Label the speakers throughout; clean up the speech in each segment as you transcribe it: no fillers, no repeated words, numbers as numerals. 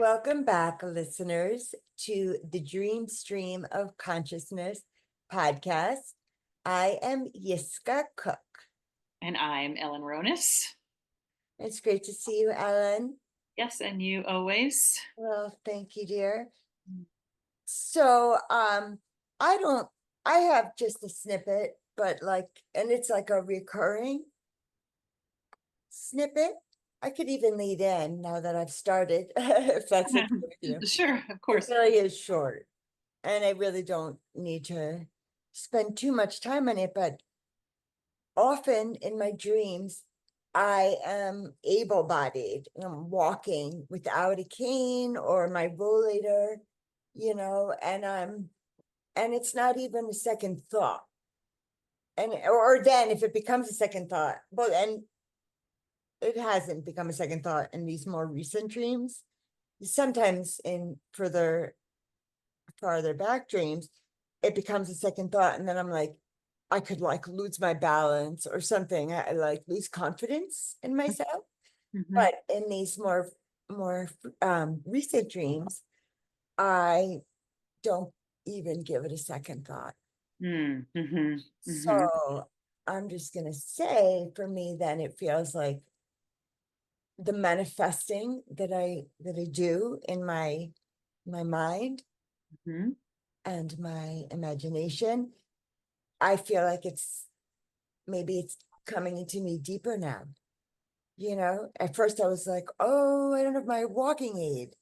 Speaker 1: Welcome back, listeners, to the Dream Stream of Consciousness podcast. I am Yiskah Cook.
Speaker 2: And I'm Ellen Ronis.
Speaker 1: It's great to see you, Ellen.
Speaker 2: Yes, and you always.
Speaker 1: Well, thank you, dear. So, I have just a snippet, but and it's like a recurring snippet. I could even lead in now that I've started, if that's okay with you.
Speaker 2: Sure, of
Speaker 1: It
Speaker 2: course.
Speaker 1: really is short, and I really don't need to spend too much time on it, but often in my dreams, I am able-bodied. I'm walking without a cane or my rollator, and it's not even a second thought. And or then if it becomes a second thought, well, and it hasn't become a second thought in these more recent dreams. Sometimes in farther back dreams, it becomes a second thought, and then I'm like, I could lose my balance or something. I lose confidence in myself.
Speaker 2: Mhm.
Speaker 1: But in these more recent dreams, I don't even give it a second thought. So I'm just gonna say, for me, then it feels like the manifesting that I do in my mind and my imagination. I feel like maybe it's coming into me deeper now. At first I was like, oh, I don't have my walking aid.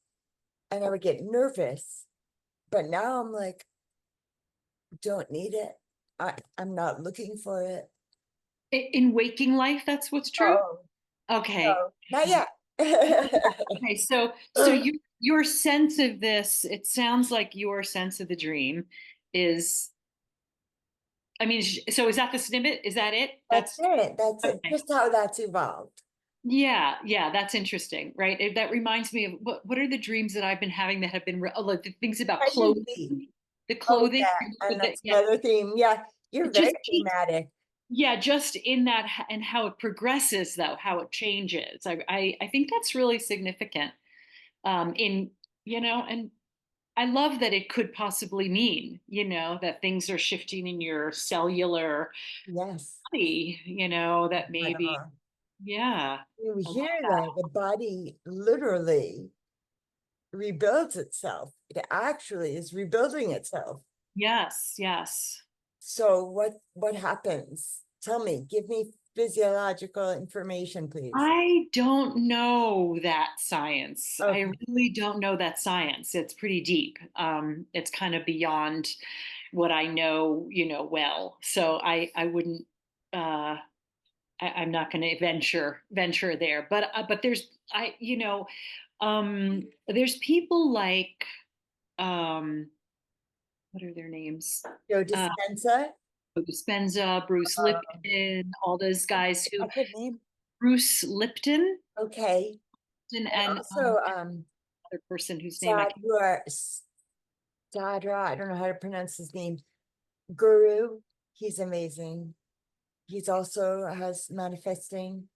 Speaker 1: And I would get nervous. But now I'm like, don't need it. I'm not looking for it.
Speaker 2: In waking life, that's what's true?
Speaker 1: Oh,
Speaker 2: Okay.
Speaker 1: no, not yet.
Speaker 2: Okay, so your sense of this, it sounds like your sense of the dream is, I mean, so is that the snippet? Is that it?
Speaker 1: That's it. That's it.
Speaker 2: Okay.
Speaker 1: Just how that's evolved.
Speaker 2: Yeah, that's interesting, right? That reminds me of what are the dreams that I've been having that have been like the things about clothing,
Speaker 1: Pregnancy.
Speaker 2: the
Speaker 1: Oh,
Speaker 2: clothing,
Speaker 1: yeah. And that's
Speaker 2: yeah,
Speaker 1: another theme. Yeah. You're very
Speaker 2: just
Speaker 1: thematic.
Speaker 2: yeah, just in that and how it progresses, though, how it changes. I think that's really significant. In and I love that it could possibly mean, that things are shifting in your cellular
Speaker 1: Yes.
Speaker 2: body, that
Speaker 1: Right
Speaker 2: maybe,
Speaker 1: on.
Speaker 2: yeah,
Speaker 1: You
Speaker 2: I love
Speaker 1: hear
Speaker 2: that.
Speaker 1: that the body literally rebuilds itself. It actually is rebuilding itself.
Speaker 2: Yes, yes.
Speaker 1: So what happens? Tell me, give me physiological information, please.
Speaker 2: I don't know that science. I
Speaker 1: Okay.
Speaker 2: really don't know that science. It's pretty deep. It's kind of beyond what I know, well. So I wouldn't. I'm not going to venture there. But there's there's people like what are their names?
Speaker 1: Joe
Speaker 2: Uh,
Speaker 1: Dispenza.
Speaker 2: Dispenza, Bruce Lipton, all those guys who
Speaker 1: A good name.
Speaker 2: Bruce Lipton
Speaker 1: Okay. And
Speaker 2: and
Speaker 1: also
Speaker 2: other person whose name I can't.
Speaker 1: Sadhguru, Sadra, I don't know how to pronounce his name. Guru, he's amazing. He's also has manifesting.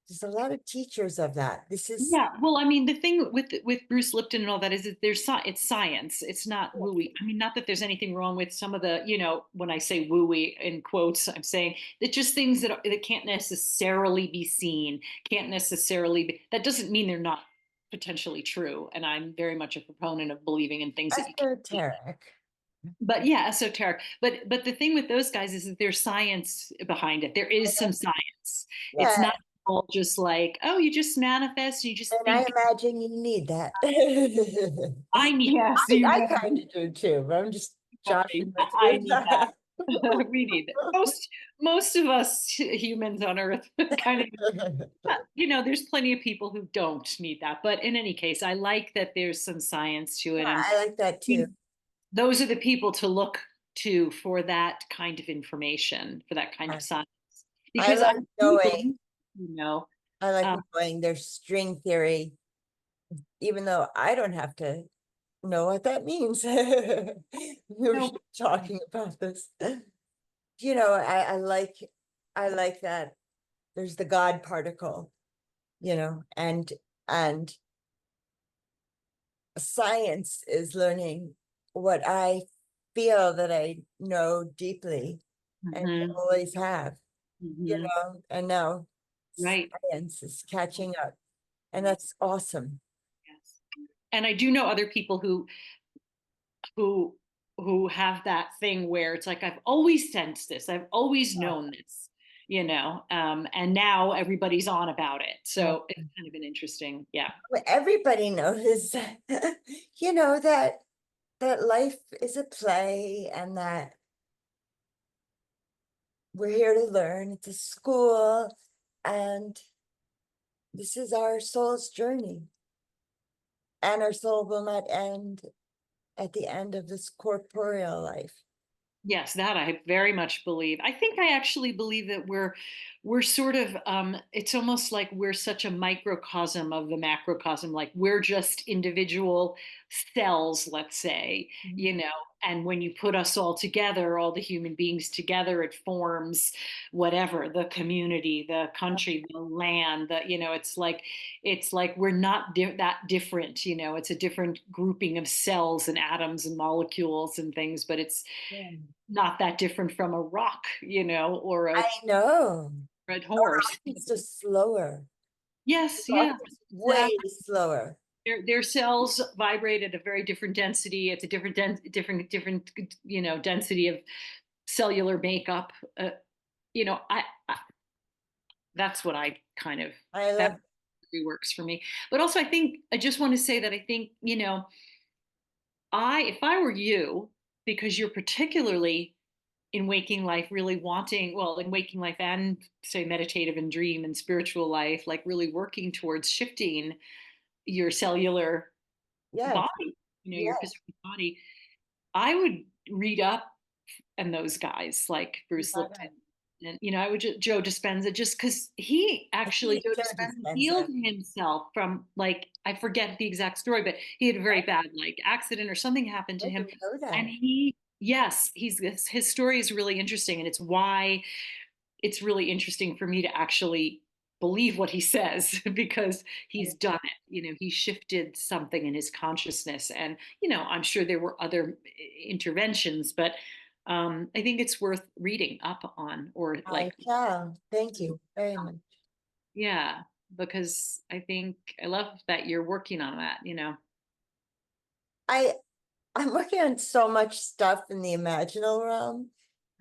Speaker 1: There's a lot of teachers of that. This is
Speaker 2: Yeah, well, I mean, the thing with Bruce Lipton and all that is that it's science. It's not wooey. I mean, not that there's anything wrong with some of the, when I say wooey in quotes, I'm saying that just things that can't necessarily be seen, can't necessarily be. That doesn't mean they're not potentially true. And I'm very much a proponent of believing in things that you can't see.
Speaker 1: esoteric.
Speaker 2: But yeah, esoteric. But the thing with those guys is that there's science behind it. There is some science. It's
Speaker 1: Yeah,
Speaker 2: not all just like, oh, you just manifest, you just
Speaker 1: and I
Speaker 2: think
Speaker 1: imagine you need that.
Speaker 2: I need, yes,
Speaker 1: I kind of do too, but I'm just joshing with
Speaker 2: I
Speaker 1: you.
Speaker 2: need that. We need it. Most of us humans on Earth kind of, there's plenty of people who don't need that. But in any case, I like that there's some science to it,
Speaker 1: Yeah,
Speaker 2: and
Speaker 1: I like that too.
Speaker 2: those are the people to look to for that kind of information, for that kind of
Speaker 1: Yeah.
Speaker 2: science,
Speaker 1: I
Speaker 2: because I
Speaker 1: like
Speaker 2: do
Speaker 1: knowing,
Speaker 2: believe, you know,
Speaker 1: I like
Speaker 2: uh,
Speaker 1: knowing there's string theory, even though I don't have to know what that means. We were
Speaker 2: no,
Speaker 1: just talking about this. I like that there's the God particle, and and science is learning what I feel that I know deeply and
Speaker 2: Hmm.
Speaker 1: always have,
Speaker 2: Hmm.
Speaker 1: and now
Speaker 2: Right.
Speaker 1: science is catching up, and that's awesome.
Speaker 2: Yes. And I do know other people who who have that thing where it's like I've always sensed this, I've always known this, and now everybody's on about it.
Speaker 1: Uh,
Speaker 2: So it's kind of an interesting, yeah.
Speaker 1: Everybody knows that, that life is a play and that we're here to learn. It's a school, and this is our soul's journey. And our soul will not end at the end of this corporeal life.
Speaker 2: Yes, that I very much believe. I think I actually believe that we're sort of it's almost like we're such a microcosm of the macrocosm, like we're just individual cells, let's say,
Speaker 1: Mhm.
Speaker 2: and when you put us all together, all the human beings together, it forms whatever, the community, the country, the land, it's like we're not that different, it's a different grouping of cells and atoms and molecules and things, but it's
Speaker 1: Yeah.
Speaker 2: not that different from a rock, or a
Speaker 1: I know.
Speaker 2: red
Speaker 1: Our
Speaker 2: horse.
Speaker 1: life is just slower.
Speaker 2: Yes,
Speaker 1: Life
Speaker 2: yeah,
Speaker 1: is way
Speaker 2: exactly.
Speaker 1: slower.
Speaker 2: Their cells vibrate at a very different density. It's a different, density of cellular makeup. I that's what I kind of
Speaker 1: I
Speaker 2: that
Speaker 1: love.
Speaker 2: really works for me. But also, I think I just want to say that I think, if I were you, because you're particularly in waking life really wanting, well, in waking life and say meditative and dream and spiritual life, like really working towards shifting your cellular
Speaker 1: Yes,
Speaker 2: body, your
Speaker 1: yes.
Speaker 2: physical body, I would read up and those guys like
Speaker 1: You
Speaker 2: Bruce Lipton.
Speaker 1: gotta.
Speaker 2: And I would Joe Dispenza, just because he
Speaker 1: I
Speaker 2: actually,
Speaker 1: see
Speaker 2: Joe
Speaker 1: Joe
Speaker 2: Dispenza, healed
Speaker 1: Dispenza.
Speaker 2: himself from, like, I forget the exact story, but he had a very bad like accident or something happened
Speaker 1: I
Speaker 2: to him.
Speaker 1: didn't know
Speaker 2: And
Speaker 1: that.
Speaker 2: yes, his story is really interesting, and it's why it's really interesting for me to actually believe what he says because he's done it. He shifted something in his consciousness, and I'm sure there were other interventions, but I think it's worth reading up on, or
Speaker 1: I
Speaker 2: like,
Speaker 1: shall. Thank you very much.
Speaker 2: yeah, because I love that you're working on that.
Speaker 1: I I'm working on so much stuff in the imaginal realm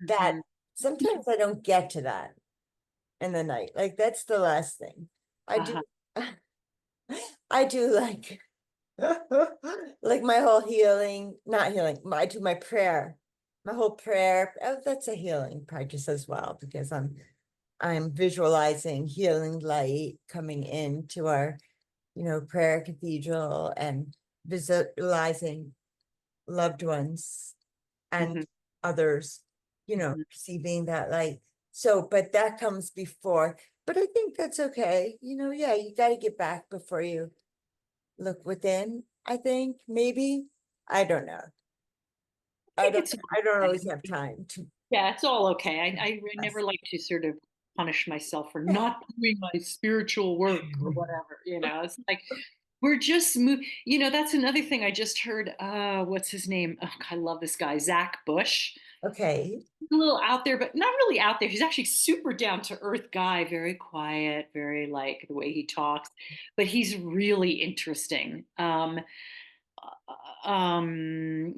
Speaker 1: that
Speaker 2: Hmm.
Speaker 1: sometimes I don't get to that in the night. Like that's the last thing. I do.
Speaker 2: Uh-huh.
Speaker 1: I do like like my whole healing, not healing. I do my prayer, my whole prayer. Oh, that's a healing practice as well because I'm visualizing healing light coming into our, prayer cathedral and visualizing loved ones and
Speaker 2: Hmm.
Speaker 1: others,
Speaker 2: Hmm.
Speaker 1: receiving that light. So, but that comes before. But I think that's okay. Yeah, you got to get back before you look within. I think maybe. I don't know.
Speaker 2: I think it's
Speaker 1: I don't
Speaker 2: okay.
Speaker 1: always have time to.
Speaker 2: Yeah, it's all okay. I never
Speaker 1: Yes.
Speaker 2: like to sort of punish myself for not doing my spiritual work or whatever. It's like we're just that's another thing I just heard. What's his name? Oh, I love this guy, Zach Bush.
Speaker 1: Okay.
Speaker 2: He's a little out there, but not really out there. He's actually super down to earth guy, very quiet, very like the way he talks, but he's really interesting.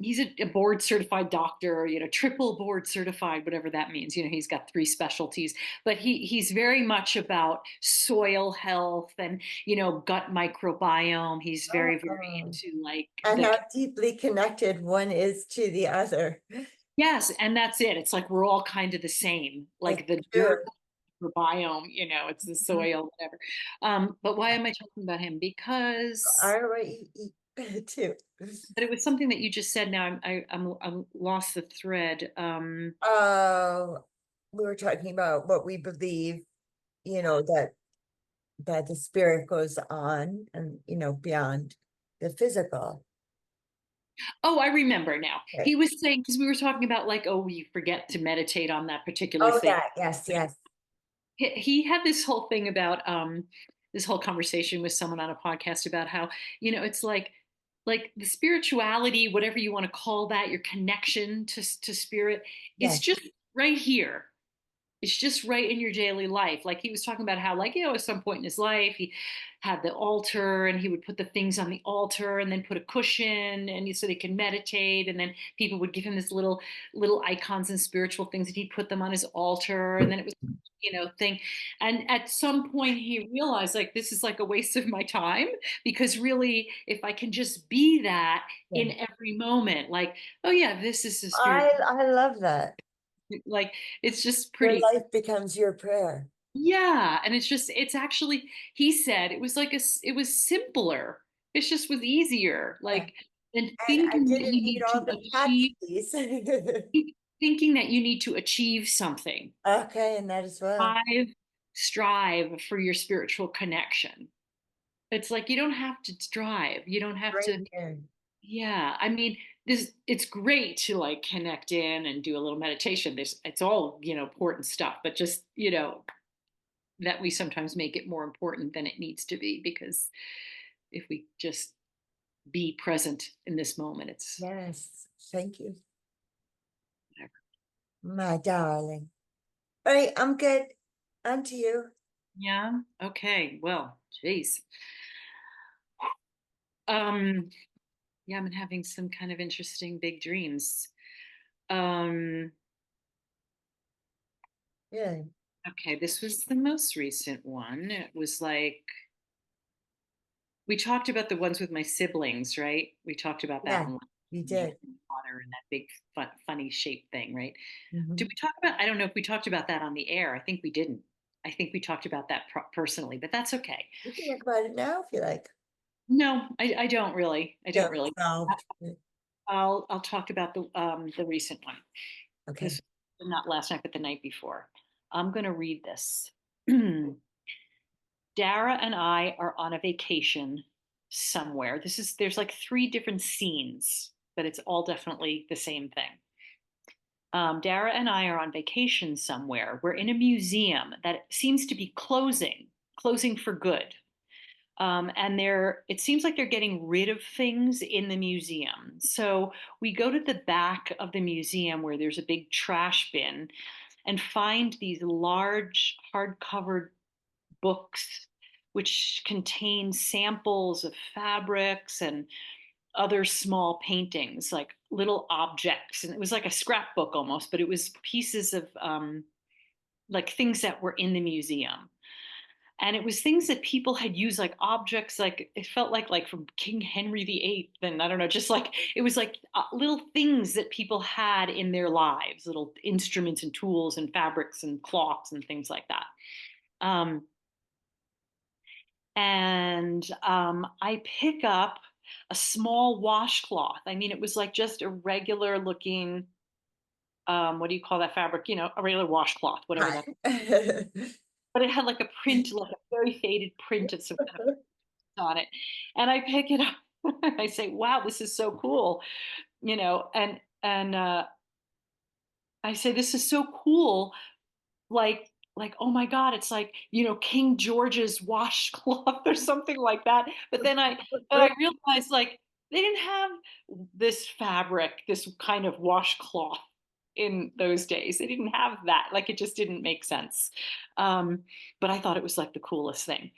Speaker 2: He's a board certified doctor, triple board certified, whatever that means. He's got three specialties, but he's very much about soil health and gut microbiome. He's very, very
Speaker 1: Oh,
Speaker 2: into like
Speaker 1: and
Speaker 2: the
Speaker 1: how deeply connected one is to the other.
Speaker 2: yes, and that's it. It's like we're all kind of the same,
Speaker 1: That's
Speaker 2: like the
Speaker 1: true.
Speaker 2: dirt microbiome. It's the soil, whatever. But why am I talking about him? Because
Speaker 1: RYE too.
Speaker 2: but it was something that you just said. Now I'm lost the thread.
Speaker 1: Uh, we were talking about what we believe, that the spirit goes on and beyond the physical.
Speaker 2: Oh, I remember now.
Speaker 1: Okay.
Speaker 2: He was saying, because we were talking about like, oh, you forget to meditate on that particular
Speaker 1: Oh,
Speaker 2: thing.
Speaker 1: that, yes, yes.
Speaker 2: He had this whole thing about this whole conversation with someone on a podcast about how it's like like the spirituality, whatever you want to call that, your connection to spirit, it's
Speaker 1: Yes.
Speaker 2: just right here. It's just right in your daily life. Like he was talking about how, like, at some point in his life, he had the altar and he would put the things on the altar and then put a cushion and so they can meditate. And then people would give him this little icons and spiritual things and he'd put them on his altar. And then it was, thing. And at some point he realized like this is like a waste of my time because really, if I can just be that
Speaker 1: Yeah.
Speaker 2: in every moment, like, oh yeah, this is a spirit.
Speaker 1: I love that.
Speaker 2: Like it's just
Speaker 1: Your
Speaker 2: pretty.
Speaker 1: life becomes your prayer.
Speaker 2: Yeah, and it's actually he said it was like it was simpler. It just was easier.
Speaker 1: Yeah.
Speaker 2: Like and
Speaker 1: And I
Speaker 2: thinking that
Speaker 1: didn't
Speaker 2: you
Speaker 1: need
Speaker 2: need
Speaker 1: all
Speaker 2: to
Speaker 1: the
Speaker 2: achieve
Speaker 1: patches.
Speaker 2: thinking that you need to achieve something.
Speaker 1: Okay, and that as well.
Speaker 2: Strive for your spiritual connection. It's like you don't have to strive. You don't have
Speaker 1: Right
Speaker 2: to
Speaker 1: there.
Speaker 2: yeah, I mean, this it's great to like connect in and do a little meditation. There's it's all, important stuff, but just, that we sometimes make it more important than it needs to be because if we just be present in this moment, it's
Speaker 1: Yes. Thank you,
Speaker 2: whatever.
Speaker 1: my darling. All right, I'm good. On to you.
Speaker 2: Yeah. Okay. Well, geez. Um, yeah, I've been having some kind of interesting big dreams. Um,
Speaker 1: Yeah.
Speaker 2: okay, this was the most recent one. It was like we talked about the ones with my siblings, right? We talked about that
Speaker 1: Yeah,
Speaker 2: one.
Speaker 1: you
Speaker 2: They had
Speaker 1: did.
Speaker 2: water and that big funny shape thing, right? Did
Speaker 1: Mhm.
Speaker 2: we talk about? I don't know if we talked about that on the air. I think we didn't. I think we talked about that personally, but that's okay.
Speaker 1: We can talk about it now if you like.
Speaker 2: No, I don't really. I don't
Speaker 1: No,
Speaker 2: really.
Speaker 1: solved.
Speaker 2: I'll talk about the recent one.
Speaker 1: Okay.
Speaker 2: This not last night, but the night before. I'm going to read this. Dara and I are on a vacation somewhere. There's like three different scenes, but it's all definitely the same thing. Dara and I are on vacation somewhere. We're in a museum that seems to be closing for good. And it seems like they're getting rid of things in the museum. So we go to the back of the museum where there's a big trash bin and find these large hard-covered books which contain samples of fabrics and other small paintings, like little objects. And it was like a scrapbook almost, but it was pieces of like things that were in the museum. And it was things that people had used, like objects, like it felt like from King Henry VIII. And I don't know, just like it was like little things that people had in their lives, little instruments and tools and fabrics and cloths and things like that. Um, and I pick up a small washcloth. I mean, it was like just a regular looking, what do you call that fabric? A regular washcloth, whatever that.
Speaker 1: Right.
Speaker 2: But it had like a print, like a very faded print of some kind of on it. And I pick it up. I say, "Wow, this is so cool," and I say, "This is so cool." Like oh my god, it's like King George's washcloth or something like that. But I realized like they didn't have this fabric, this kind of washcloth in those days. They didn't have that. Like it just didn't make sense. um, but I thought it was like the coolest thing.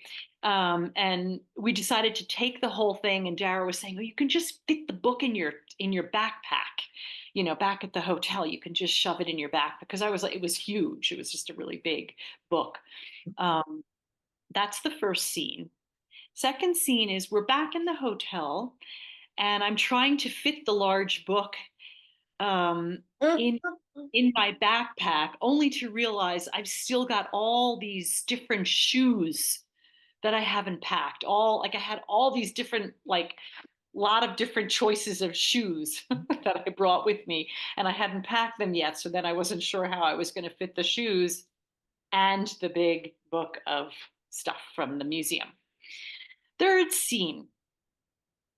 Speaker 2: And we decided to take the whole thing, and Dara was saying, oh, you can just fit the book in your backpack, back at the hotel. You can just shove it in your backpack, because I was like, it was huge. It was just a really big book. Um, that's the first scene. Second scene is we're back in the hotel, and I'm trying to fit the large book um, in in my backpack, only to realize I've still got all these different shoes that I haven't packed. All like I had all these different like lot of different choices of shoes that I brought with me, and I hadn't packed them yet. So then I wasn't sure how I was going to fit the shoes and the big book of stuff from the museum. Third scene,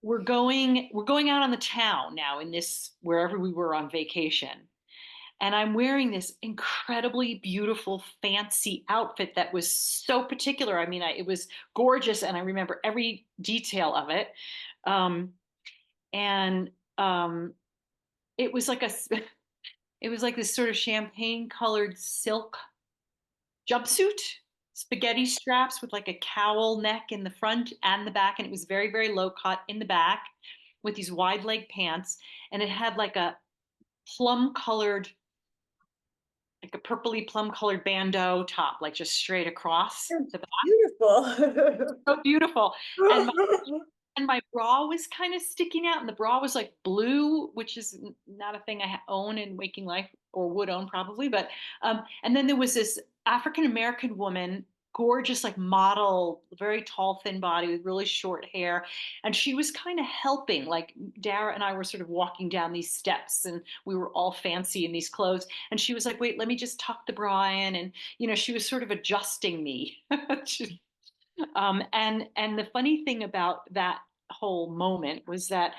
Speaker 2: we're going out on the town now in this wherever we were on vacation. And I'm wearing this incredibly beautiful, fancy outfit that was so particular. I mean, it was gorgeous, and I remember every detail of it. Um, and it was like a it was like this sort of champagne colored silk jumpsuit, spaghetti straps with like a cowl neck in the front and the back, and it was very, very low cut in the back with these wide leg pants, and it had like a plum colored, like a purpley plum colored bandeau top, like just straight across the back.
Speaker 1: Beautiful.
Speaker 2: So beautiful. And and my bra was kind of sticking out, and the bra was like blue, which is not a thing I own in waking life or would own probably. But and then there was this African American woman, gorgeous, like model, very tall, thin body with really short hair, and she was kind of helping. Like Dara and I were sort of walking down these steps, and we were all fancy in these clothes, and she was like, "Wait, let me just tuck the bra in," and she was sort of adjusting me. And the funny thing about that whole moment was that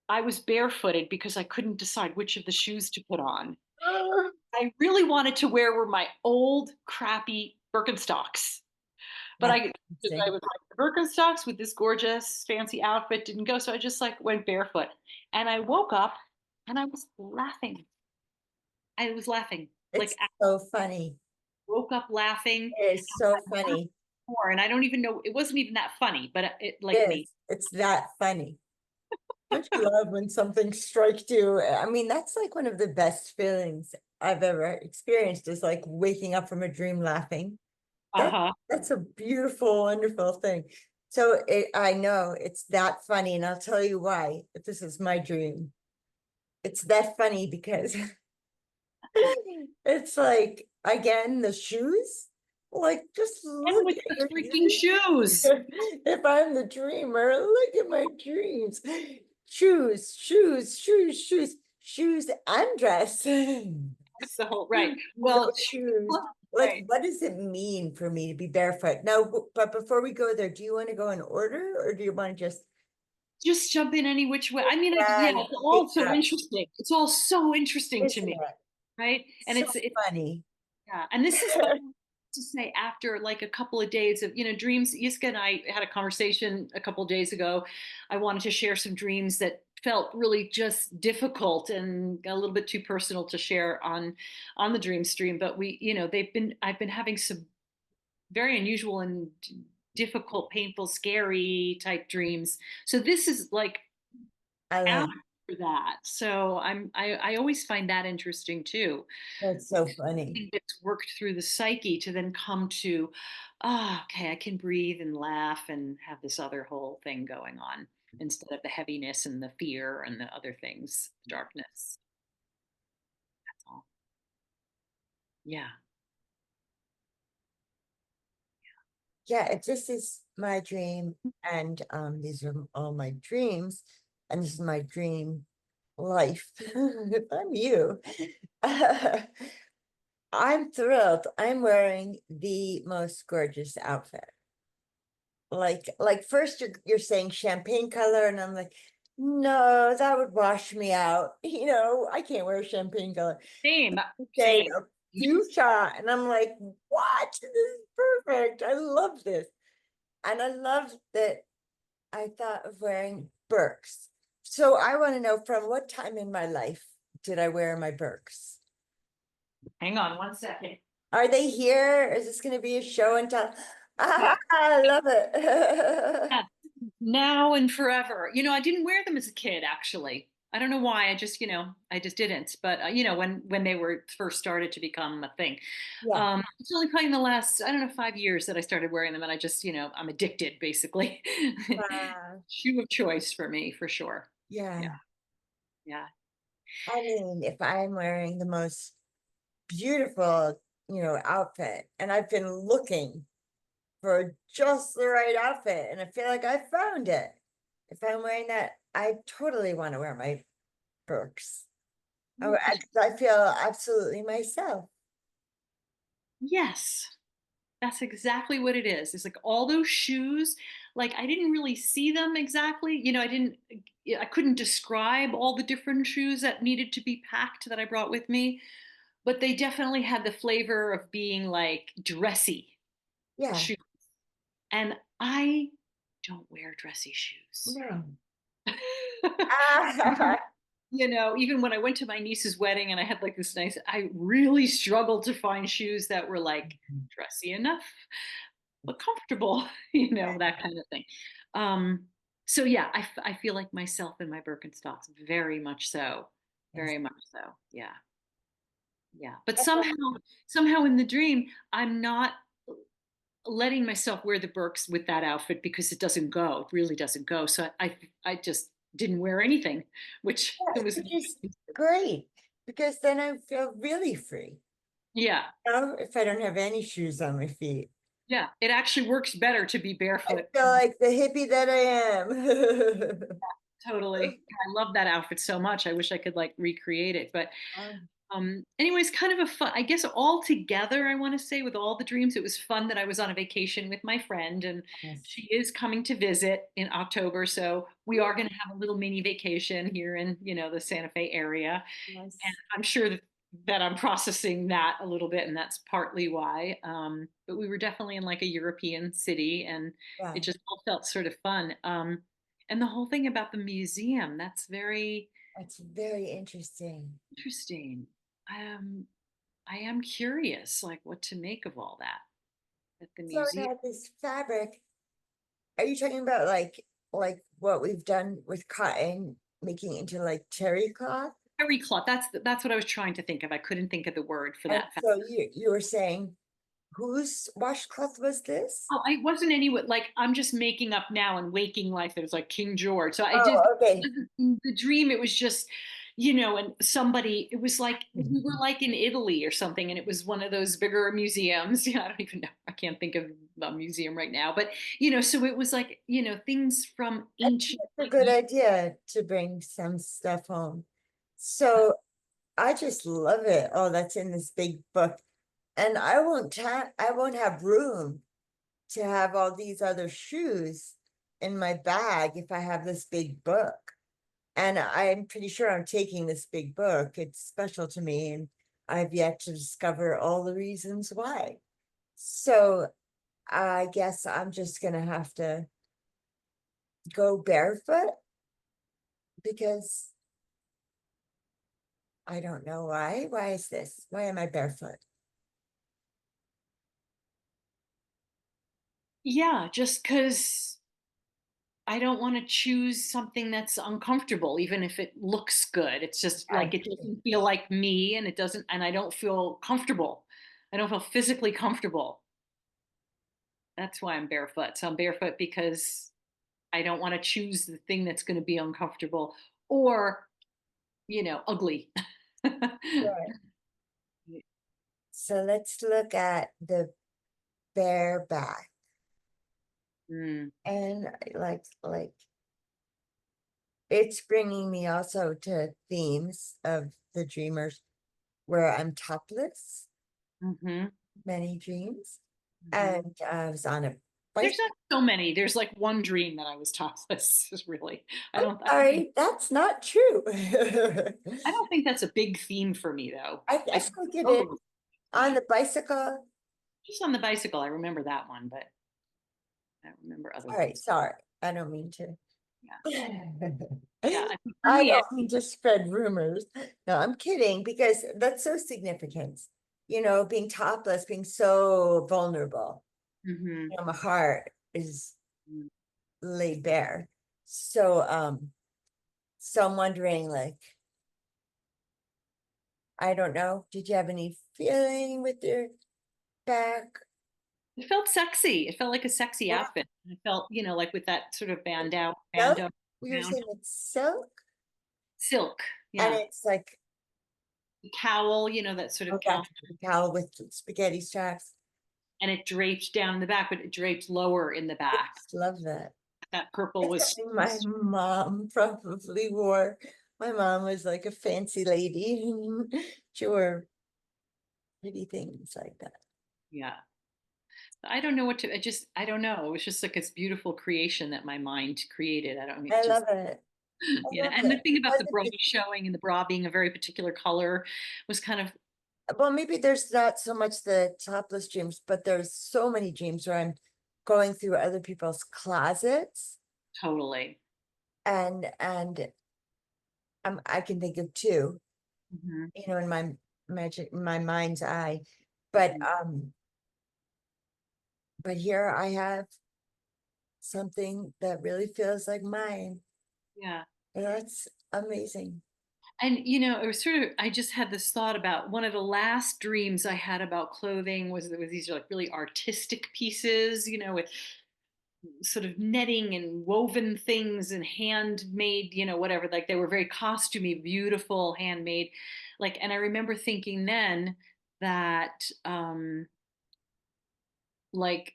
Speaker 2: I was barefooted because I couldn't decide which of the shoes to put on. I really wanted to wear were my old crappy Birkenstocks, but
Speaker 1: That's
Speaker 2: I
Speaker 1: interesting.
Speaker 2: was like the Birkenstocks with this gorgeous fancy outfit didn't go, so I just like went barefoot. And I woke up and I was laughing. I was laughing. Like
Speaker 1: It's
Speaker 2: I
Speaker 1: so funny.
Speaker 2: woke up laughing.
Speaker 1: It is so funny.
Speaker 2: More, and I don't even know, it wasn't even that funny, but it
Speaker 1: It
Speaker 2: like
Speaker 1: is.
Speaker 2: me.
Speaker 1: It's that funny. Don't you love when something strikes you? I mean, that's like one of the best feelings I've ever experienced is like waking up from a dream laughing. That
Speaker 2: Uh-huh.
Speaker 1: that's a beautiful, wonderful thing. So I know it's that funny, and I'll tell you why. If this is my dream, it's that funny because it's like again the shoes. Like just
Speaker 2: And
Speaker 1: look
Speaker 2: with
Speaker 1: at
Speaker 2: the
Speaker 1: your
Speaker 2: freaking
Speaker 1: dream.
Speaker 2: shoes.
Speaker 1: If I'm the dreamer, look at my dreams. Shoes, shoes, shoes, shoes, shoes, and dress.
Speaker 2: That's the whole right.
Speaker 1: No
Speaker 2: Well,
Speaker 1: shoes. Like,
Speaker 2: right.
Speaker 1: what does it mean for me to be barefoot? No, but before we go there, do you want to go in order or do you want to just
Speaker 2: Just jump in any which way. I mean, yeah,
Speaker 1: yeah,
Speaker 2: it's all so
Speaker 1: yeah,
Speaker 2: interesting. It's all so interesting to
Speaker 1: isn't
Speaker 2: me,
Speaker 1: it?
Speaker 2: right? And
Speaker 1: So
Speaker 2: it's
Speaker 1: funny.
Speaker 2: yeah, and this is what I have to say after like a couple of days of, dreams. Yiska and I had a conversation a couple of days ago. I wanted to share some dreams that felt really just difficult and a little bit too personal to share on the dream stream. But I've been having some very unusual and difficult, painful, scary type dreams. So this is like
Speaker 1: Ellen,
Speaker 2: after that. So I always find that interesting too.
Speaker 1: that's so funny.
Speaker 2: That's worked through the psyche to then come to, okay, I can breathe and laugh and have this other whole thing going on instead of the heaviness and the fear and the other things, darkness. That's all. Yeah.
Speaker 1: Yeah, if this is my dream and these are all my dreams, and this is my dream life. If I'm you, I'm thrilled. I'm wearing the most gorgeous outfit. Like first you're saying champagne color, and I'm like, no, that would wash me out. I can't wear champagne color.
Speaker 2: Same.
Speaker 1: Saying
Speaker 2: Same.
Speaker 1: a fuchsia, and I'm like, what? This is perfect. I love this. And I love that I thought of wearing Birks. So I want to know from what time in my life did I wear my Birks?
Speaker 2: Hang on one second.
Speaker 1: Are they here? Is this going to be a show and tell?
Speaker 2: Yeah.
Speaker 1: I love it.
Speaker 2: Yeah. Now and forever. I didn't wear them as a kid, actually. I don't know why. I just didn't. But when they were first started to become a thing,
Speaker 1: Yeah.
Speaker 2: it's only probably in the last, I don't know, 5 years that I started wearing them, and I just, I'm addicted, basically. Shoe of choice for me, for sure.
Speaker 1: Yeah.
Speaker 2: Yeah, yeah.
Speaker 1: I mean, if I'm wearing the most beautiful, outfit, and I've been looking for just the right outfit, and I feel like I found it. If I'm wearing that, I totally want to wear my Birks. Oh, I feel absolutely myself.
Speaker 2: Yes. That's exactly what it is. It's like all those shoes, like I didn't really see them exactly. I couldn't describe all the different shoes that needed to be packed that I brought with me, but they definitely had the flavor of being like dressy
Speaker 1: Yeah,
Speaker 2: shoes. And I don't wear dressy shoes.
Speaker 1: no. Ah,
Speaker 2: Even when I went to my niece's wedding and I had like this nice, I really struggled to find shoes that were like dressy enough but comfortable, that kind of thing. Um, so yeah, I feel like myself in my Birkenstocks, very much so,
Speaker 1: yes.
Speaker 2: very much so. Yeah, yeah. But somehow in the dream, I'm not letting myself wear the Birks with that outfit because it doesn't go. It really doesn't go. So I just didn't wear anything, which it
Speaker 1: Yes,
Speaker 2: was.
Speaker 1: which is great because then I feel really free.
Speaker 2: Yeah,
Speaker 1: If I don't have any shoes on my feet,
Speaker 2: yeah. It actually works better to be
Speaker 1: I
Speaker 2: barefoot.
Speaker 1: feel like the hippie that I am.
Speaker 2: Totally. I love that outfit so much. I wish I could like recreate it. But anyways, kind of a fun, I guess all together, I want to say with all the dreams, it was fun that I was on a vacation with my friend and
Speaker 1: Yes,
Speaker 2: she is coming to visit in October. So we are going to have a little mini vacation here in, the Santa Fe area. And
Speaker 1: yes,
Speaker 2: I'm sure that I'm processing that a little bit, and that's partly why. But we were definitely in like a European city, and
Speaker 1: yeah,
Speaker 2: it just all felt sort of fun. And the whole thing about the museum, that's very
Speaker 1: that's very interesting.
Speaker 2: interesting. Um, I am curious, like what to make of all that at the
Speaker 1: So it
Speaker 2: museum.
Speaker 1: had this fabric. Are you talking about like what we've done with cotton, making it into like terry cloth?
Speaker 2: Terry cloth. That's what I was trying to think of. I couldn't think of the word for
Speaker 1: And
Speaker 2: that.
Speaker 1: so you were saying whose washcloth was this?
Speaker 2: Oh, I wasn't any like I'm just making up now and waking life. It was like King George. So I did
Speaker 1: Oh, okay.
Speaker 2: the dream. It was just, and somebody. It was like we were like in Italy or something, and it was one of those bigger museums. Yeah, I don't even know. I can't think of a museum right now, but so it was like things from
Speaker 1: I think
Speaker 2: ancient.
Speaker 1: it's a good idea to bring some stuff home. So I just love it. Oh, that's in this big book. And I won't have room to have all these other shoes in my bag if I have this big book. And I'm pretty sure I'm taking this big book. It's special to me, and I've yet to discover all the reasons why. So I guess I'm just gonna have to go barefoot because I don't know why. Why is this? Why am I barefoot?
Speaker 2: Yeah, just because I don't want to choose something that's uncomfortable, even if it looks good. It's just
Speaker 1: I
Speaker 2: like it
Speaker 1: see.
Speaker 2: doesn't feel like me, and it doesn't, and I don't feel comfortable. I don't feel physically comfortable. That's why I'm barefoot. So I'm barefoot because I don't want to choose the thing that's going to be uncomfortable or, ugly.
Speaker 1: Sure. So let's look at the bareback.
Speaker 2: Mm,
Speaker 1: And like it's bringing me also to themes of the dreamers where I'm topless,
Speaker 2: hmm
Speaker 1: many dreams.
Speaker 2: hmm
Speaker 1: And I was on a
Speaker 2: There's
Speaker 1: bike.
Speaker 2: not so many. There's like one dream that I was topless. Is really. I
Speaker 1: I'm
Speaker 2: don't. I don't think.
Speaker 1: sorry, that's not true.
Speaker 2: I don't think that's a big theme for me though.
Speaker 1: I
Speaker 2: I
Speaker 1: think it is.
Speaker 2: totally
Speaker 1: On the bicycle.
Speaker 2: just on the bicycle. I remember that one, but I don't remember other
Speaker 1: All right,
Speaker 2: ones.
Speaker 1: sorry. I don't mean to.
Speaker 2: Yeah, yeah. I think for
Speaker 1: I
Speaker 2: me,
Speaker 1: don't mean to spread rumors. No, I'm kidding because that's so significant. Being topless, being so vulnerable.
Speaker 2: hmm
Speaker 1: My heart is laid bare. So I'm wondering, like, I don't know, did you have any feeling with your back?
Speaker 2: it felt sexy. It felt like a sexy
Speaker 1: Yeah.
Speaker 2: outfit. I felt, like with that sort of
Speaker 1: Silk?
Speaker 2: bandeau
Speaker 1: We were
Speaker 2: down
Speaker 1: saying it's silk,
Speaker 2: silk.
Speaker 1: and
Speaker 2: Yeah,
Speaker 1: it's like
Speaker 2: the cowl. That sort of
Speaker 1: oh,
Speaker 2: cowl,
Speaker 1: that's the cowl with spaghetti straps.
Speaker 2: and it draped down the back, but it draped lower in the back.
Speaker 1: Yes, love that.
Speaker 2: That purple
Speaker 1: That's
Speaker 2: was
Speaker 1: something my mom probably wore. My mom was like a fancy lady. She wore pretty things like that.
Speaker 2: yeah. I don't know what to. I don't know. It was just like this beautiful creation that my mind created. I don't mean
Speaker 1: I
Speaker 2: just
Speaker 1: love it. I love
Speaker 2: And the
Speaker 1: it.
Speaker 2: thing
Speaker 1: It
Speaker 2: about the bra
Speaker 1: wasn't
Speaker 2: showing and the bra being a very particular color was kind of
Speaker 1: well, maybe there's not so much the topless dreams, but there's so many dreams where I'm going through other people's closets
Speaker 2: totally.
Speaker 1: and I can think of two,
Speaker 2: Mhm.
Speaker 1: in my magic, my mind's eye. But
Speaker 2: Mhm.
Speaker 1: but here I have something that really feels like mine.
Speaker 2: Yeah.
Speaker 1: And that's amazing.
Speaker 2: And it was sort of I just had this thought about one of the last dreams I had about clothing was there was these like really artistic pieces, with sort of netting and woven things and handmade, whatever. Like they were very costumey, beautiful, handmade. Like, and I remember thinking then that like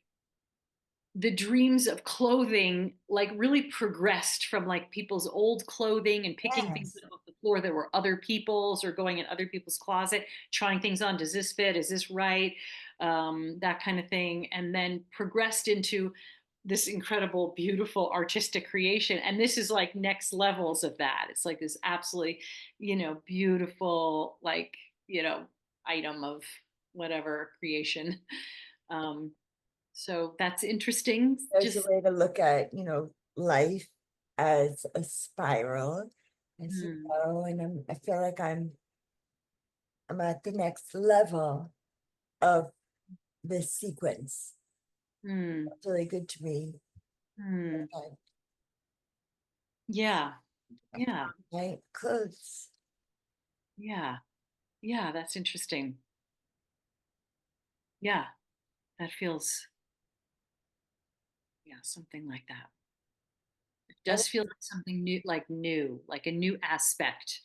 Speaker 2: the dreams of clothing like really progressed from like people's old clothing and picking things
Speaker 1: Yes.
Speaker 2: up off the floor that were other people's or going in other people's closet, trying things on. Does this fit? Is this right? That kind of thing. And then progressed into this incredible, beautiful artistic creation. And this is like next levels of that. It's like this absolutely, beautiful, like, item of whatever creation. Um, so that's interesting.
Speaker 1: There's a
Speaker 2: Just
Speaker 1: way to look at, life as a spiral, as you
Speaker 2: hmm,
Speaker 1: go, and I feel like I'm at the next level of this sequence.
Speaker 2: hmm,
Speaker 1: It's really good to me.
Speaker 2: hmm.
Speaker 1: Okay.
Speaker 2: Yeah, yeah,
Speaker 1: My clothes.
Speaker 2: yeah, yeah. That's interesting. Yeah, that feels, yeah, something like that. It
Speaker 1: I
Speaker 2: does feel like something new, like a new aspect.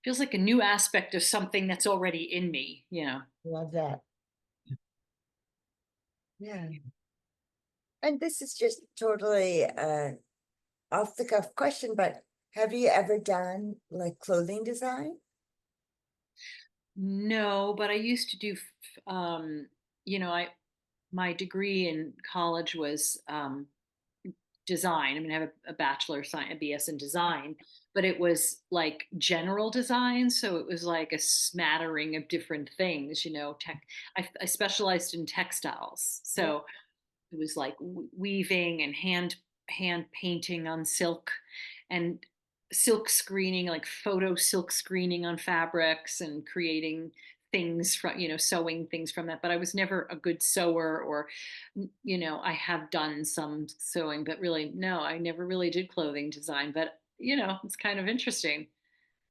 Speaker 2: Feels like a new aspect of something that's already in me.
Speaker 1: love that. Yeah. And this is just totally off the cuff question, but have you ever done like clothing design?
Speaker 2: No, but I used to do, I my degree in college was design. I mean, I have a bachelor of science, a BS in design, but it was like general design. So it was like a smattering of different things, tech. I specialized in textiles.
Speaker 1: Yeah.
Speaker 2: So it was like weaving and hand painting on silk and silk screening, like photo silk screening on fabrics and creating things from, sewing things from that. But I was never a good sewer or, I have done some sewing, but really, no, I never really did clothing design. But, it's kind of interesting.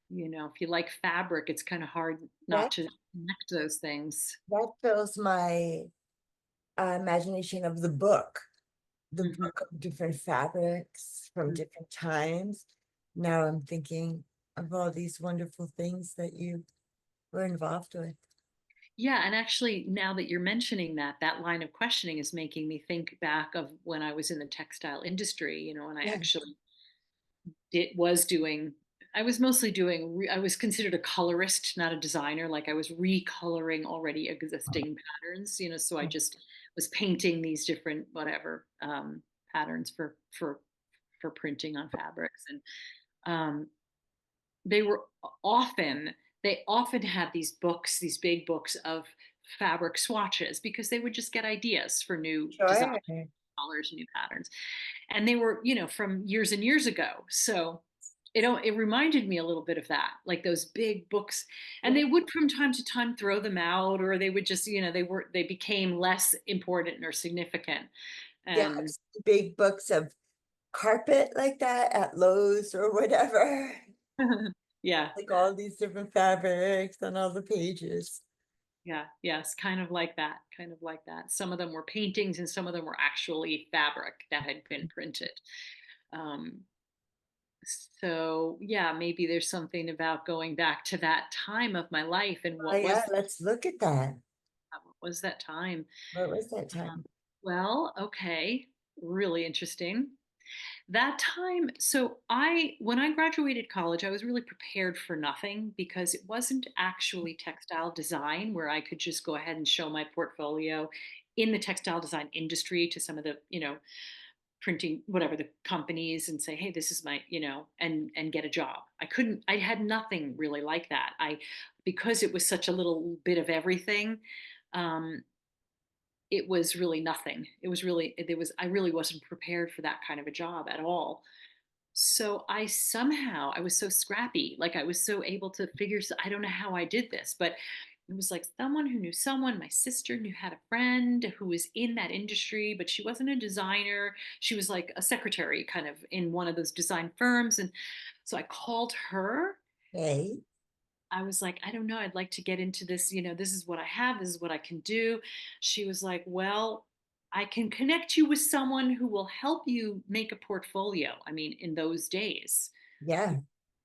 Speaker 2: If you like fabric, it's kind of hard not
Speaker 1: That
Speaker 2: to connect those things.
Speaker 1: that fills my imagination of the
Speaker 2: Hmm.
Speaker 1: book of different fabrics from different times. Now I'm thinking of all these wonderful things that you were involved with.
Speaker 2: Yeah, and actually, now that you're mentioning that, that line of questioning is making me think back of when I was in the textile industry, and I
Speaker 1: Yeah.
Speaker 2: actually was doing, I was mostly doing, I was considered a colorist, not a designer. Like I was recoloring already existing patterns, so I just was painting these different, whatever, patterns for printing on fabrics. And um, they were often they often had these books, these big books of fabric swatches because they would just get ideas for new design
Speaker 1: Sure.
Speaker 2: colors, new patterns, and they were from years and years ago. So it reminded me a little bit of that, like those big books. And
Speaker 1: Yeah.
Speaker 2: they would from time to time throw them out, or they would just they became less important or significant.
Speaker 1: Yeah,
Speaker 2: And
Speaker 1: big books of carpet like that at Lowe's or whatever.
Speaker 2: yeah.
Speaker 1: Like all these different fabrics on all the pages.
Speaker 2: Yeah, yes, kind of like that. Some of them were paintings and some of them were actually fabric that had been printed. Um, so yeah, maybe there's something about going back to that time of my life and
Speaker 1: Oh yeah, let's look at that.
Speaker 2: what was that time?
Speaker 1: What was that time?
Speaker 2: Well, okay, really interesting. That time, so when I graduated college, I was really prepared for nothing because it wasn't actually textile design where I could just go ahead and show my portfolio in the textile design industry to some of the, printing, whatever the companies and say, hey, this is my, and get a job. I had nothing really like that. Because it was such a little bit of everything, um, it was really nothing. It was really, I really wasn't prepared for that kind of a job at all. So I was so scrappy, like I was so able to figure, I don't know how I did this, but it was like someone who knew someone. My sister knew had a friend who was in that industry, but she wasn't a designer. She was like a secretary kind of in one of those design firms. And so I called her.
Speaker 1: Okay.
Speaker 2: I was like, I don't know, I'd like to get into this, this is what I have, this is what I can do. She was like, well, I can connect you with someone who will help you make a portfolio. I mean, in those days,
Speaker 1: Yeah.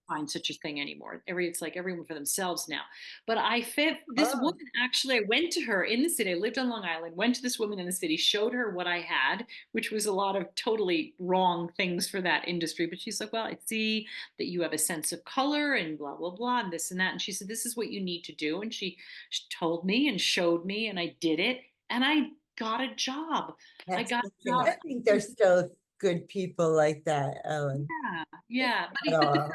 Speaker 2: find such a thing anymore. It's like everyone for themselves now. But I fit this woman,
Speaker 1: Oh,
Speaker 2: actually. I went to her in the city. I lived on Long Island, went to this woman in the city, showed her what I had, which was a lot of totally wrong things for that industry. But she's like, well, I see that you have a sense of color and blah blah blah and this and that. And she said, this is what you need to do. And she told me and showed me, and I did it, and I got a job. I
Speaker 1: that's
Speaker 2: got a
Speaker 1: interesting.
Speaker 2: job.
Speaker 1: I think there's still good people like that, Ellen.
Speaker 2: Yeah, yeah,
Speaker 1: At
Speaker 2: but the
Speaker 1: all.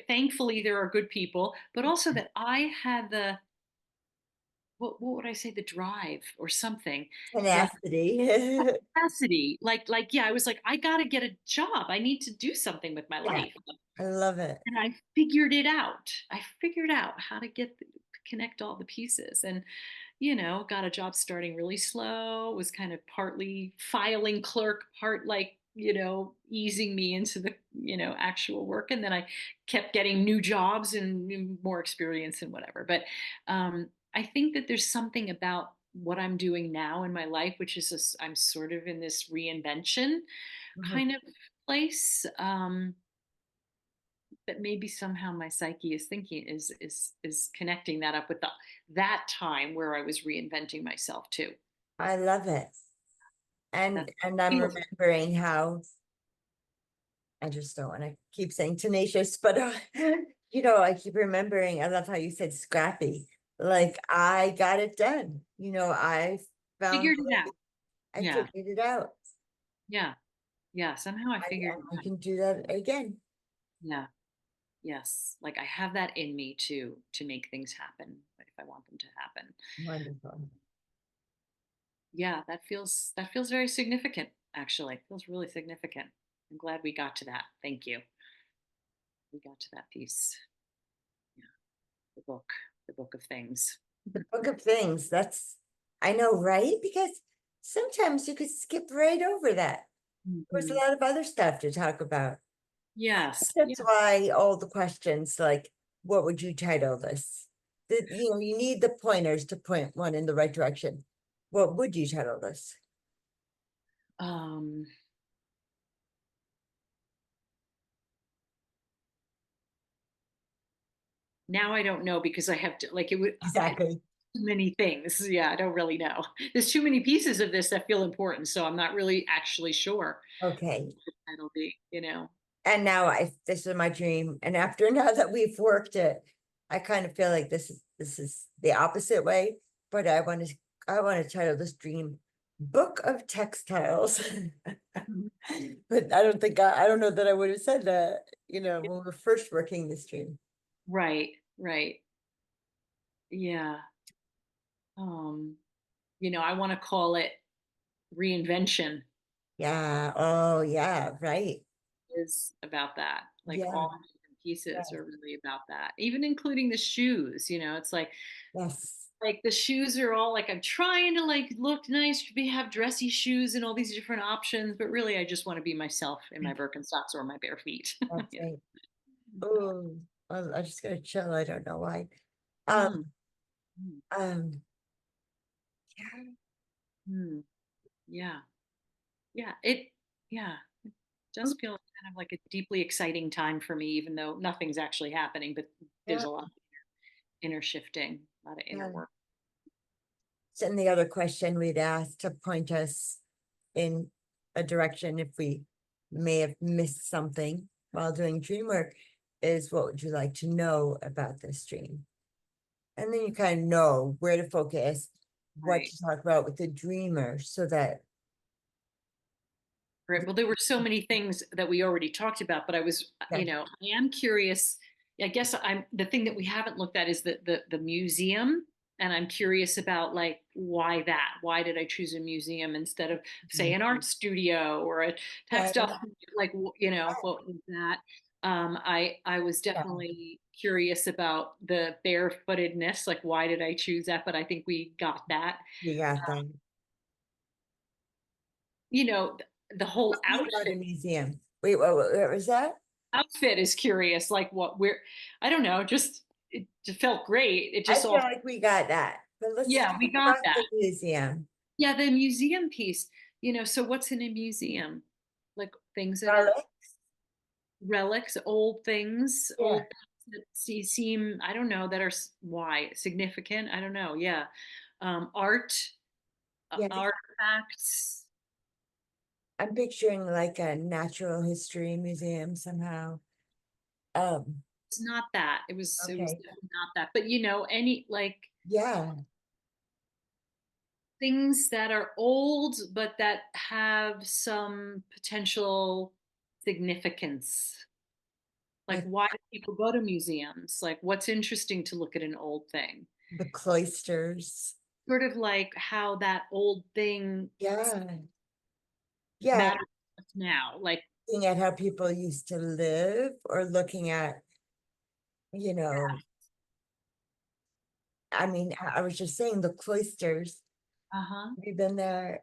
Speaker 2: thankfully there are good people, but also that I had the, what would I say, the drive or something, that
Speaker 1: Tenacity.
Speaker 2: capacity, yeah, I was like, I got to get a job. I need to do something with my
Speaker 1: Yeah,
Speaker 2: life.
Speaker 1: I love it.
Speaker 2: And I figured it out. I figured out how to connect all the pieces, and got a job starting really slow, was kind of partly filing clerk, part like, easing me into the, actual work. And then I kept getting new jobs and more experience and whatever. But I think that there's something about what I'm doing now in my life, which is I'm sort of in this reinvention
Speaker 1: Mhm.
Speaker 2: kind of place. That maybe somehow my psyche is thinking is connecting that up with that time where I was reinventing myself too.
Speaker 1: I love it.
Speaker 2: That
Speaker 1: And I'm
Speaker 2: feels
Speaker 1: remembering how I just don't want to keep saying tenacious, but I keep remembering. I love how you said scrappy. Like I got it done. I found
Speaker 2: figured it out.
Speaker 1: I
Speaker 2: Yeah,
Speaker 1: figured it out.
Speaker 2: yeah, yeah. Somehow I figured
Speaker 1: And
Speaker 2: it
Speaker 1: I
Speaker 2: out.
Speaker 1: can do that again.
Speaker 2: Yeah, yes. Like I have that in me to make things happen if I want them to happen.
Speaker 1: Wonderful.
Speaker 2: Yeah, that feels very significant. Actually, it feels really significant. I'm glad we got to that. Thank you. We got to that piece. Yeah, the book, the book of things.
Speaker 1: The book of things. I know, right? Because sometimes you could skip right over that. There's a
Speaker 2: Mhm.
Speaker 1: lot of other stuff to talk about.
Speaker 2: Yes.
Speaker 1: That's
Speaker 2: Yeah.
Speaker 1: why all the questions like, what would you title this? You need the pointers to point one in the right direction. What would you title this?
Speaker 2: Um, Now I don't know because I have to, like, it would
Speaker 1: Exactly.
Speaker 2: too many things. Yeah, I don't really know. There's too many pieces of this that feel important, so I'm not really actually sure
Speaker 1: Okay.
Speaker 2: what it'll be.
Speaker 1: And now this is my dream. And after now that we've worked it, I kind of feel like this is the opposite way. But I want to title this dream Book of Textiles.
Speaker 2: Mhm.
Speaker 1: But I don't know that I would have said that, when we were first working this dream.
Speaker 2: Right, right. Yeah. Um, I want to call it reinvention
Speaker 1: Yeah. Oh, yeah. Right.
Speaker 2: is about that. Like
Speaker 1: Yeah.
Speaker 2: all the different pieces
Speaker 1: Yeah.
Speaker 2: are really about that. Even including the shoes, it's
Speaker 1: Yes.
Speaker 2: like the shoes are all like I'm trying to like look nice, have dressy shoes and all these different options, but really I just want to be myself in my Birkenstocks or my bare feet.
Speaker 1: That's
Speaker 2: Yeah.
Speaker 1: right. Oh, I just got to chill. I don't know why. Um,
Speaker 2: Mm, mm,
Speaker 1: um, yeah.
Speaker 2: mm. Yeah. Yeah. Yeah. It does feel kind of like a deeply exciting time for me, even though nothing's actually happening, but there's
Speaker 1: Yeah.
Speaker 2: a lot of inner shifting, a lot of inner
Speaker 1: Yeah.
Speaker 2: work.
Speaker 1: And the other question we'd ask to point us in a direction if we may have missed something while doing dream work is what would you like to know about this dream? And then you kind of know where to focus, what
Speaker 2: Right.
Speaker 1: to talk about with the dreamer so that
Speaker 2: Right. Well, there were so many things that we already talked about, but
Speaker 1: that
Speaker 2: I am curious. I guess the thing that we haven't looked at is the museum and I'm curious about like why that. Why did I choose a museum instead of say
Speaker 1: Mhm.
Speaker 2: an art studio or a textile?
Speaker 1: Right.
Speaker 2: Like what was that? I was
Speaker 1: Yeah,
Speaker 2: definitely curious about the barefootedness. Like why did I choose that? But I think we got that.
Speaker 1: you got that.
Speaker 2: You know, the whole
Speaker 1: Tell me about a museum. Wait, what was that?
Speaker 2: outfit is curious. Like what where I don't know. Just it just felt great. It
Speaker 1: I
Speaker 2: just
Speaker 1: feel
Speaker 2: all
Speaker 1: like we got that, but let's
Speaker 2: yeah, we
Speaker 1: talk
Speaker 2: got
Speaker 1: about
Speaker 2: that.
Speaker 1: the museum.
Speaker 2: Yeah, the museum piece, so what's in a museum? Like things that are
Speaker 1: Relic?
Speaker 2: relics, old things,
Speaker 1: Yeah,
Speaker 2: old things that seem, I don't know, that are why significant. I don't know. Yeah. Art,
Speaker 1: yes.
Speaker 2: artifacts.
Speaker 1: I'm picturing like a natural history museum somehow. Um,
Speaker 2: It's not that. It was
Speaker 1: okay.
Speaker 2: definitely not that. But any like
Speaker 1: Yeah,
Speaker 2: things that are old but that have some potential significance. Like
Speaker 1: like
Speaker 2: why do people go to museums? Like what's interesting to look at an old thing?
Speaker 1: the cloisters.
Speaker 2: Sort of like how that old thing
Speaker 1: Yeah. Yeah,
Speaker 2: matters now. Like
Speaker 1: looking at how people used to live or looking at, you know, I mean, I was just saying the cloisters.
Speaker 2: uh-huh.
Speaker 1: Have you been there?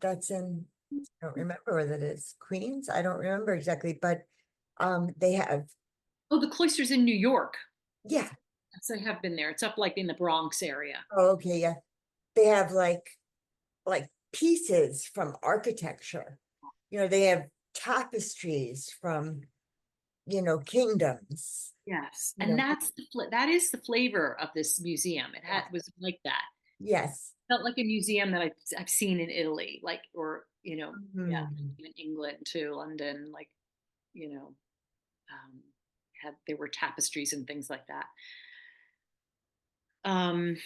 Speaker 1: That's in, I don't remember where that is. Queens? I don't remember exactly, but they have,
Speaker 2: Oh, the cloisters in New York.
Speaker 1: yeah.
Speaker 2: Yes, I have been there. It's up like in the Bronx area.
Speaker 1: Oh, okay, yeah. They have like pieces from architecture. They have tapestries from, kingdoms.
Speaker 2: Yes.
Speaker 1: You
Speaker 2: And
Speaker 1: know,
Speaker 2: that is the flavor of this museum. It
Speaker 1: yeah.
Speaker 2: was like that.
Speaker 1: Yes.
Speaker 2: Felt like a museum that I've seen in Italy, like or yeah,
Speaker 1: Mhm.
Speaker 2: in England too, London, like you know, um, had there were tapestries and things like that. Um,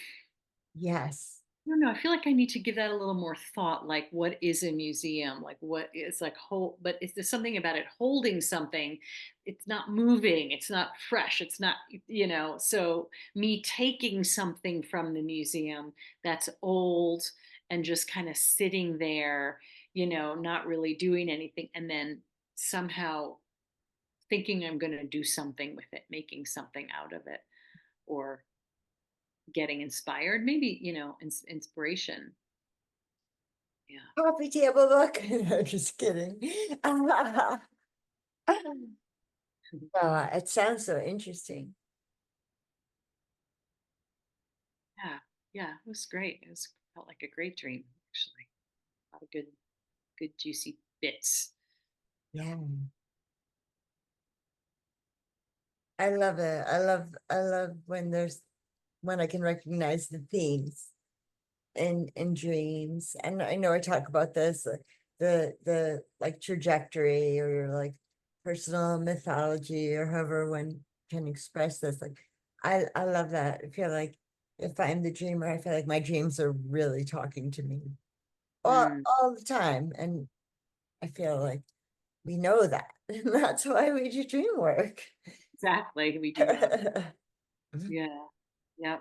Speaker 1: Yes.
Speaker 2: I don't know. I feel like I need to give that a little more thought. Like, what is a museum? Like, what is like hold? But is there something about it holding something? It's not moving. It's not fresh. It's not, So me taking something from the museum that's old and just kind of sitting there, not really doing anything, and then somehow thinking I'm going to do something with it, making something out of it, or getting inspired. Maybe, inspiration. Yeah.
Speaker 1: Coffee table book. No, just kidding. Oh, it sounds so interesting.
Speaker 2: Yeah, yeah, it was great. It was felt like a great dream, actually. A lot of good juicy bits.
Speaker 1: Yeah. I love it. I love when I can recognize the themes in dreams. And I know I talk about this, the like trajectory or your like personal mythology or however one can express this. Like I love that. I feel like if I'm the dreamer, I feel like my dreams are really talking to me
Speaker 2: Mm,
Speaker 1: all the time. And I feel like we know that. And that's why we do dream work.
Speaker 2: exactly. We do know. Yeah. Yep.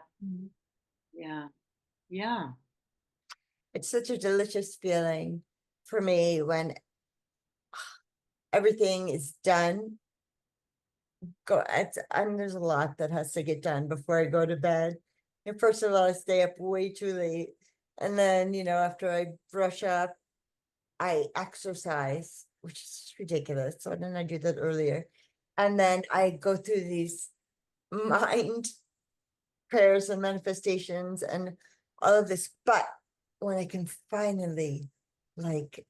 Speaker 2: Yeah. Yeah.
Speaker 1: It's such a delicious feeling for me when everything is done. And there's a lot that has to get done before I go to bed. And first of all, I stay up way too late. And then, after I brush up, I exercise, which is ridiculous. So then I do that earlier. And then I go through these mind prayers and manifestations and all of this. But when I can finally like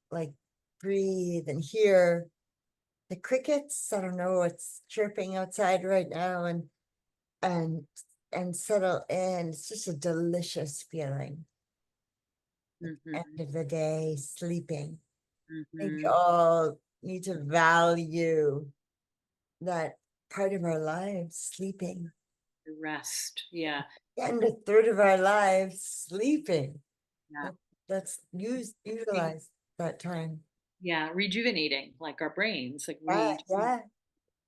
Speaker 1: breathe and hear the crickets, I don't know what's chirping outside right now, and and settle in. It's just a delicious feeling. End
Speaker 2: Mm-hmm.
Speaker 1: of the day, sleeping. I think we
Speaker 2: Mm-hmm.
Speaker 1: all need to value that part of our lives, sleeping.
Speaker 2: The rest. Yeah.
Speaker 1: And a third of our lives sleeping.
Speaker 2: Yeah.
Speaker 1: Let's utilize that time.
Speaker 2: Yeah. Rejuvenating, like our brains, like
Speaker 1: Yeah,
Speaker 2: we just
Speaker 1: yeah,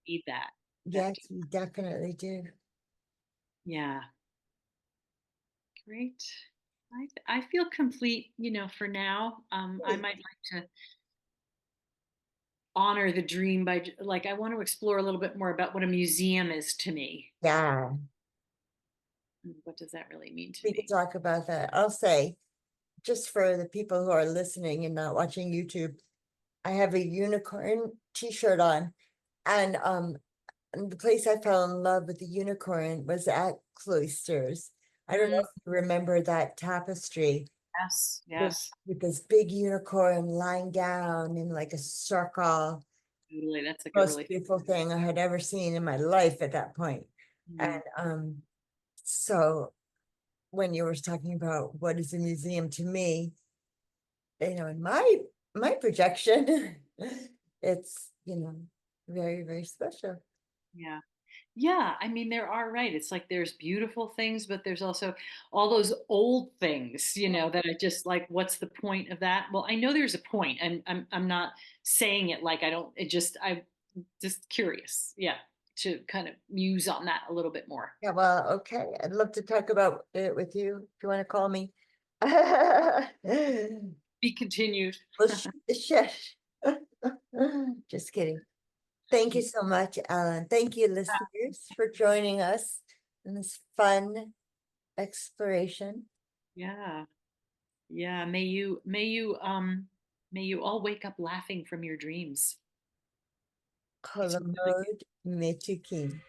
Speaker 2: need that. That.
Speaker 1: yes, we definitely do.
Speaker 2: Yeah. Great. I feel complete, for now. I
Speaker 1: Great.
Speaker 2: might like to honor the dream by like I want to explore a little bit more about what a museum is to me.
Speaker 1: Yeah,
Speaker 2: What does that really mean to
Speaker 1: we could
Speaker 2: me?
Speaker 1: talk about that. I'll say, just for the people who are listening and not watching YouTube, I have a unicorn t-shirt on. And the place I fell in love with the unicorn was at Cloisters. I don't know
Speaker 2: Mm,
Speaker 1: if you remember that tapestry
Speaker 2: yes,
Speaker 1: with,
Speaker 2: yes,
Speaker 1: with this big unicorn lying down in like a circle.
Speaker 2: totally. That's like a
Speaker 1: Most
Speaker 2: really
Speaker 1: beautiful thing I had ever seen in my life at that point. And
Speaker 2: mm,
Speaker 1: so when you were talking about what is a museum to me, in my projection, it's, very, very special.
Speaker 2: yeah. Yeah, I mean, there are right. It's like there's beautiful things, but there's also all those old things, that are just like, what's the point of that? Well, I know there's a point, and I'm not saying it like I don't. I'm just curious, yeah, to kind of muse on that a little bit more.
Speaker 1: Yeah, well, okay. I'd love to talk about it with you if you want to call me.
Speaker 2: Be continued.
Speaker 1: Well, shoot the shit. Just kidding. Thank you so much, Alan. Thank you, listeners, for joining us in this fun exploration.
Speaker 2: Yeah, yeah. May you all wake up laughing from your dreams. It's really
Speaker 1: Kolomod Metukin.